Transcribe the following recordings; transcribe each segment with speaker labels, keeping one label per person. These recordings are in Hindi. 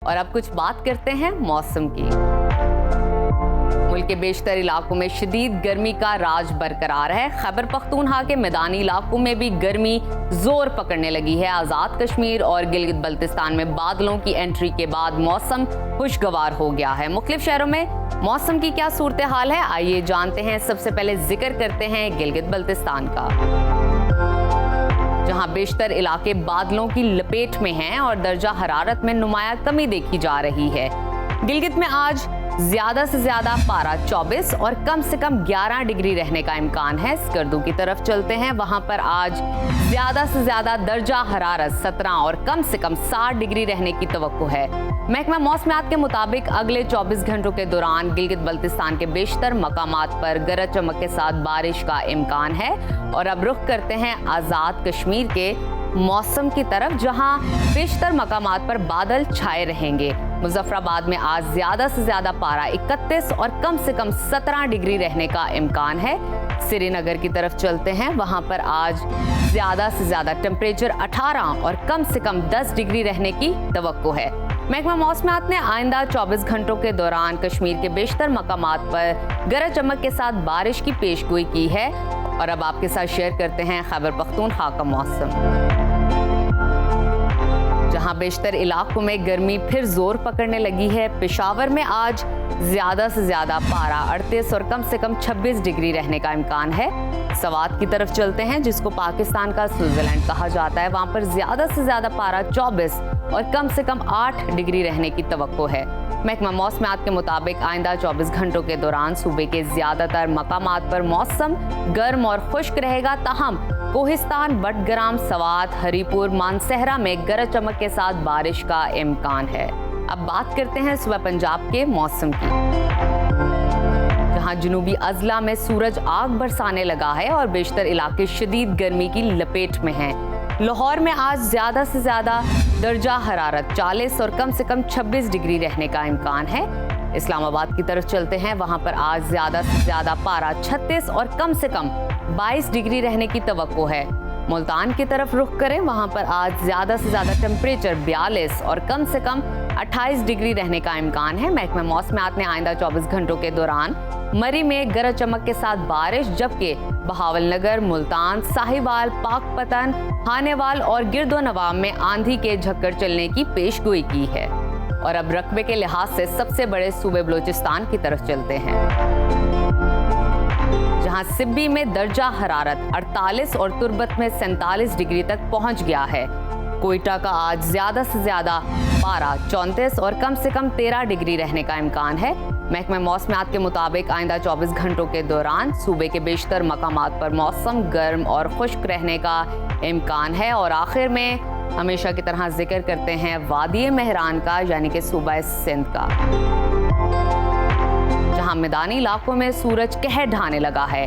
Speaker 1: और अब कुछ बात करते हैं मौसम की। मुल्क के बेशतर इलाकों में शदीद गर्मी का राज बरकरार है। खैबर पख्तूनख्वा के मैदानी इलाकों में भी गर्मी जोर पकड़ने लगी है। आज़ाद कश्मीर और गिलगित बल्तिस्तान में बादलों की एंट्री के बाद मौसम खुशगवार हो गया है। मुख्तलिफ शहरों में मौसम की क्या सूरत हाल है, आइए जानते हैं। सबसे पहले जिक्र करते हैं गिलगित बल्तिस्तान का, जहां बेशतर इलाके बादलों की लपेट में हैं और दर्जा हरारत में नुमाया कमी देखी जा रही है। गिलगित में आज ज्यादा से ज्यादा पारा 24 और कम से कम 11 डिग्री रहने का इम्कान है। स्कर्दू की तरफ चलते हैं, वहां पर आज ज्यादा से ज्यादा दर्जा हरारत 17 और कम से कम 60 डिग्री रहने की तवक्को है। महकमा मौसमियात के मुताबिक अगले 24 घंटों के दौरान गिलगित बल्तिस्तान के बेशतर मकामात पर गरज चमक के साथ बारिश का इम्कान है। और अब रुख करते हैं आज़ाद कश्मीर के मौसम की तरफ, जहां बेशतर मकामात पर बादल छाए रहेंगे। मुजफ्फराबाद में आज ज्यादा से ज्यादा पारा 31 और कम से कम 17 डिग्री रहने का इम्कान है। श्रीनगर की तरफ चलते हैं, वहां पर आज ज्यादा से ज्यादा टेम्परेचर 18 और कम से कम 10 डिग्री रहने की तवक्को है। महकमा मौसमियात ने आइंदा 24 घंटों के दौरान कश्मीर के बेशतर मकामात पर गरज चमक के साथ बारिश की पेशगोई की है। और अब आपके साथ शेयर करते हैं खैबर पख्तूनख्वा का मौसम, जहां बेशतर इलाकों में गर्मी फिर जोर पकड़ने लगी है। पेशावर में आज ज्यादा से ज्यादा पारा 38 और कम से कम 26 डिग्री रहने का इम्कान है। सवात की तरफ चलते हैं, जिसको पाकिस्तान का स्विट्जरलैंड कहा जाता है। वहां पर ज्यादा से ज्यादा पारा 24 और कम से कम 8 डिग्री रहने की तवक्को है। महकमा मौसमियात के मुताबिक आइंदा 24 घंटों के दौरान सूबे के ज्यादातर मकामात पर मौसम गर्म और खुश्क रहेगा। ताहम कोहिस्तान, बटग्राम, सवात, हरीपुर, मानसहरा में गरज चमक के साथ बारिश का इम्कान है। अब बात करते हैं सुबह पंजाब के मौसम की, जहां जुनूबी अजला में सूरज आग बरसाने लगा है और बेशतर इलाके शदीद गर्मी की लपेट में हैं। लाहौर में आज ज्यादा से ज्यादा दर्जा हरारत 40 और कम से कम 26 डिग्री रहने का इम्कान है। इस्लामाबाद की तरफ चलते हैं, वहां पर आज ज्यादा से ज्यादा पारा 36 और कम से कम 22 डिग्री रहने की तवक्को है। मुल्तान की तरफ रुख करें, वहां पर आज ज्यादा से ज्यादा टेम्परेचर 42 और कम से कम 28 डिग्री रहने का इम्कान है। महकमा मौसमियात ने आइंदा 24 घंटों के दौरान मरी में गरज चमक के साथ बारिश, जबकि बहावलनगर, मुल्तान, साहिवाल, पाकपतन, हानेवाल और गिरदोनवाब में आंधी के झक्कर चलने की पेशगोई की है। और अब रकबे के लिहाज से सबसे बड़े सूबे बलूचिस्तान की तरफ चलते हैं, जहां सिब्बी में दर्जा हरारत 48 और तुर्बत में 47 डिग्री तक पहुंच गया है। कोयटा का आज ज्यादा से ज्यादा पारा 34 और कम से कम 13 डिग्री रहने का इम्कान है। महकमा मौसमियात के मुताबिक आइंदा 24 घंटों के दौरान सूबे के बेशतर मकामात पर मौसम गर्म और खुश्क रहने का इम्कान है। और आखिर में हमेशा की तरह जिक्र करते हैं वादी मेहरान का, यानी कि सूबा सिंध का, जहां मैदानी इलाकों में सूरज कहर ढाने लगा है।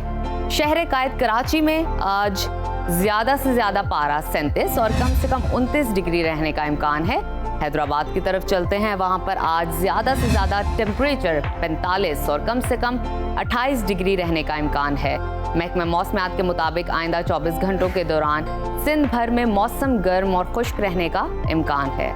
Speaker 1: शहर कायद कराची में आज ज्यादा से ज्यादा पारा 37 और कम से कम 29 डिग्री रहने का इम्कान है। हैदराबाद की तरफ चलते हैं, वहां पर आज ज्यादा से ज्यादा टेम्परेचर 45 और कम से कम 28 डिग्री रहने का इम्कान है। महकमा मौसमियात के मुताबिक आइंदा 24 घंटों के दौरान सिंध भर में मौसम गर्म और खुश्क रहने का इम्कान है।